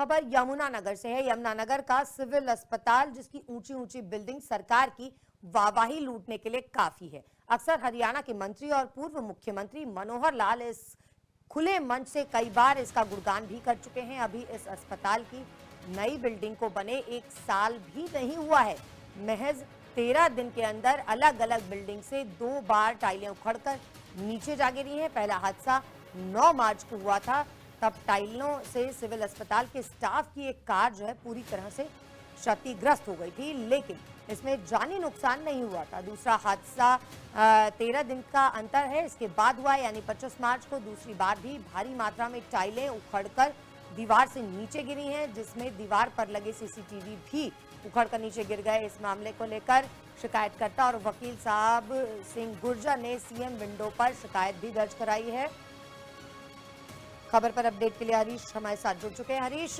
खबर यमुनानगर से है। यमुनानगर का सिविल अस्पताल, जिसकी ऊंची ऊंची बिल्डिंग सरकार की वाहवाही लूटने के लिए काफी है। अक्सर हरियाणा के मंत्री और पूर्व मुख्यमंत्री मनोहर लाल इस खुले मंच से कई बार इसका गुणगान भी कर चुके हैं। अभी इस अस्पताल की नई बिल्डिंग को बने 1 साल भी नहीं हुआ है। महज 13 दिन के अंदर अलग अलग बिल्डिंग से 2 बार टाइलें उखड़कर नीचे जा गिरी हैं। पहला हादसा 9 मार्च को हुआ था, तब टाइलों से सिविल अस्पताल के स्टाफ की एक कार जो है पूरी तरह से क्षतिग्रस्त हो गई थी, लेकिन इसमें जानी नुकसान नहीं हुआ था। दूसरा हादसा 13 दिन का अंतर है, इसके बाद हुआ, यानी 25 मार्च को दूसरी बार भी भारी मात्रा में टाइलें उखड़कर दीवार से नीचे गिरी हैं, जिसमें दीवार पर लगे सीसीटीवी भी उखड़कर नीचे गिर गए। इस मामले को लेकर शिकायतकर्ता और वकील साहब सिंह गुर्जर ने सीएम विंडो पर शिकायत भी दर्ज कराई है। खबर पर अपडेट के लिए हरीश हमारे साथ जुड़ चुके हैं। हरीश,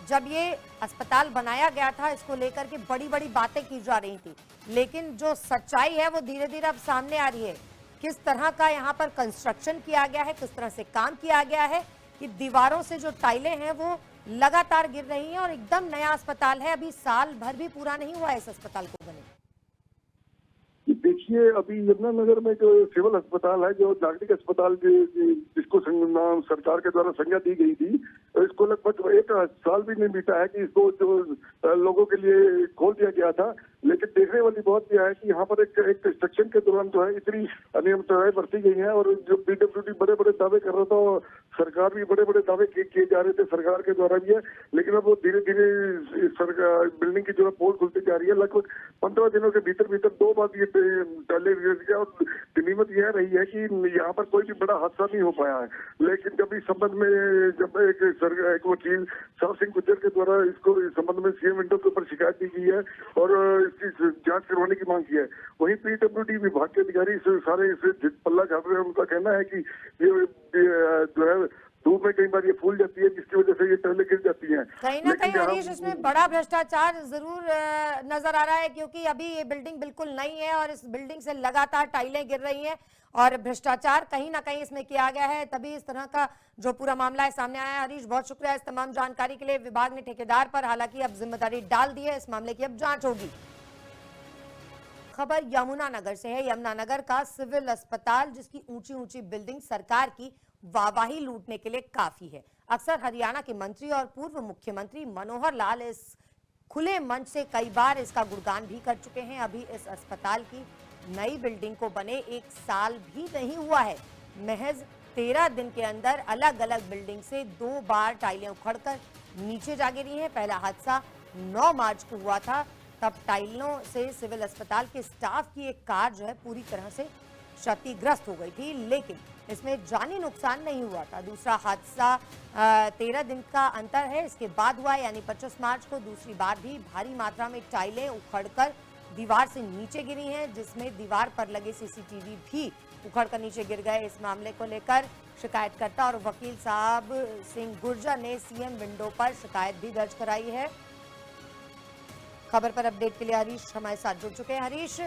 जब ये अस्पताल बनाया गया था, इसको लेकर के बड़ी बड़ी बातें की जा रही थी, लेकिन जो सच्चाई है वो धीरे धीरे अब सामने आ रही है। किस तरह का यहाँ पर कंस्ट्रक्शन किया गया है, किस तरह से काम किया गया है कि दीवारों से जो टाइलें हैं वो लगातार गिर रही हैं और एकदम नया अस्पताल है, अभी साल भर भी पूरा नहीं हुआ है इस अस्पताल को बने। देखिए, अभी यमुनानगर में जो सिविल अस्पताल है, जो नागरिक अस्पताल जिसको नाम सरकार के द्वारा संज्ञा दी गई थी, इसको लगभग 1 साल भी नहीं बीता है कि इसको जो लोगों के लिए खोल दिया गया था। लेकिन देखने वाली बात यह है कि यहाँ पर एक कंस्ट्रक्शन के दौरान जो है इतनी अनियमितताएं बरती गई हैं, और जो पीडब्ल्यूडी बड़े बड़े दावे कर रहा था, और सरकार भी बड़े बड़े दावे किए जा रहे थे सरकार के द्वारा भी है, लेकिन अब वो धीरे धीरे सरकार बिल्डिंग की जो है पोल खुलती जा रही है। लगभग 15 दिनों के भीतर 2 बार ये टाइलें गिर गया, और गनीमत यह रही है कि यहाँ पर कोई भी बड़ा हादसा नहीं हो पाया है। लेकिन जब इस संबंध में जब एक वकील साहब सिंह गुर्जर के द्वारा इसको इस संबंध में सीएम विंडो के ऊपर शिकायत दी गई है और इसकी जांच करवाने की मांग की है, वहीं पीडब्ल्यूडी विभाग के अधिकारी सारे इसे पल्ला झाड़ रहे हैं। उनका कहना है कि ये जो है धूप में कई बार ये फूल जाती है, जिसकी वजह से ये टाइलें गिर जाती हैं। कहीं ना कहीं हरीश, इसमें बड़ा भ्रष्टाचार जरूर नजर आ रहा है, क्योंकि अभी ये बिल्डिंग बिल्कुल नई है और इस बिल्डिंग से लगातार टाइलें गिर रही हैं और भ्रष्टाचार कहीं ना कहीं इसमें किया गया है, तभी इस तरह का जो पूरा मामला है सामने आया है। हरीश, बहुत शुक्रिया इस तमाम जानकारी के लिए। विभाग ने ठेकेदार पर हालांकि अब जिम्मेदारी डाल दी है, इस मामले की अब जांच होगी। खबर यमुनानगर से है। यमुनानगर का सिविल अस्पताल, जिसकी ऊंची ऊंची बिल्डिंग सरकार की वाहवाही लूटने के लिए काफी है। अक्सर हरियाणा के मंत्री और पूर्व मुख्यमंत्री मनोहर लाल इस खुले मंच से कई बार इसका गुणगान भी कर चुके हैं। अभी इस अस्पताल की नई बिल्डिंग को बने 1 साल भी नहीं हुआ है। महज 13 दिन के अंदर अलग अलग बिल्डिंग से 2 बार टाइलें उखड़कर नीचे जा गिरी हैं। पहला हादसा 9 मार्च को हुआ था, तब टाइलों से सिविल अस्पताल के स्टाफ की एक कार जो है पूरी तरह से क्षतिग्रस्त हो गई थी, लेकिन इसमें जानी नुकसान नहीं हुआ था। दूसरा हादसा 13 दिन का अंतर है, इसके बाद हुआ, यानी 25 मार्च को दूसरी बार भी भारी मात्रा में टाइलें उखड़कर दीवार से नीचे गिरी हैं, जिसमें दीवार पर लगे सीसीटीवी भी उखड़कर नीचे गिर गए। इस मामले को लेकर शिकायतकर्ता और वकील साहब सिंह गुर्जर ने सीएम विंडो पर शिकायत भी दर्ज कराई है। खबर पर अपडेट के लिए हरीश हमारे साथ जुड़ चुके हैं। हरीश,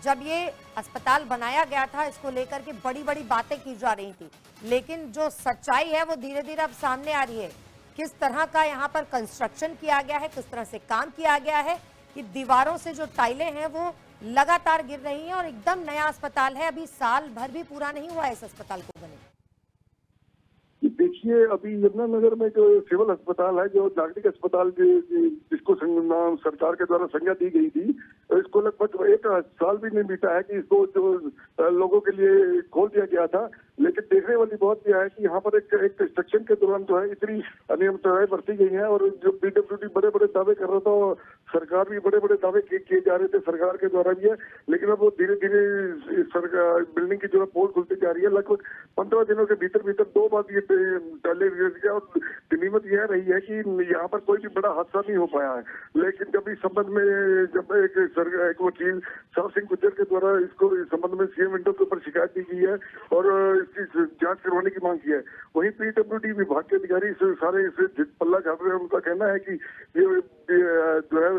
जब ये अस्पताल बनाया गया था, इसको लेकर के बड़ी बड़ी बातें की जा रही थी, लेकिन जो सच्चाई है वो धीरे धीरे अब सामने आ रही है। किस तरह का यहाँ पर कंस्ट्रक्शन किया गया है, किस तरह से काम किया गया है कि दीवारों से जो टाइलें हैं वो लगातार गिर रही हैं और एकदम नया अस्पताल है, अभी साल भर भी पूरा नहीं हुआ है इस अस्पताल को बने। देखिए, अभी यमुनानगर में जो सिविल अस्पताल है, जो नागरिक अस्पताल जिसको नाम सरकार के द्वारा संज्ञा दी गई थी, इसको लगभग 1 साल भी नहीं बीता है कि इसको जो लोगों के लिए खोल दिया गया था। लेकिन देखने वाली बात यह है कि यहाँ पर एक कंस्ट्रक्शन के दौरान जो है इतनी अनियमितताएं बरती गई हैं, और जो पीडब्ल्यूडी बड़े बड़े दावे कर रहा था, और सरकार भी बड़े बड़े दावे किए जा रहे थे सरकार के द्वारा भी है, लेकिन अब वो धीरे धीरे सरकार बिल्डिंग की जो है पोल खुलती जा रही है। लगभग 15 दिनों के भीतर 2 बार ये टाइलें गिर गया, और गनीमत यह रही है कि यहाँ पर कोई भी बड़ा हादसा नहीं हो पाया है। लेकिन जब इस संबंध में जब एक वकील साहब सिंह गुर्जर के द्वारा इसको इस संबंध में सीएम विंडो के ऊपर शिकायत दी गई है और इसकी जांच करवाने की मांग की है, वहीं पीडब्ल्यूडी विभाग के अधिकारी सारे इसे पल्ला झाड़ रहे हैं। उनका कहना है कि ये जो है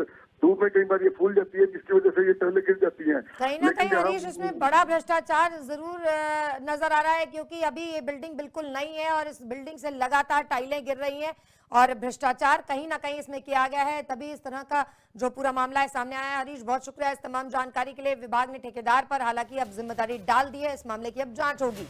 धूप में कई बार ये फूल जाती है, जिसकी वजह से ये टाइलें गिर जाती हैं। कहीं ना कहीं लेकिन यहाँ हरीश इसमें बड़ा भ्रष्टाचार जरूर नजर आ रहा है, क्योंकि अभी ये बिल्डिंग बिल्कुल नई है और इस बिल्डिंग से लगातार टाइलें गिर रही हैं और भ्रष्टाचार कहीं ना कहीं इसमें किया गया है, तभी इस तरह का जो पूरा मामला है सामने आया है। हरीश, बहुत शुक्रिया इस तमाम जानकारी के लिए। विभाग ने ठेकेदार पर हालांकि अब जिम्मेदारी डाल दी है, इस मामले की अब जांच होगी।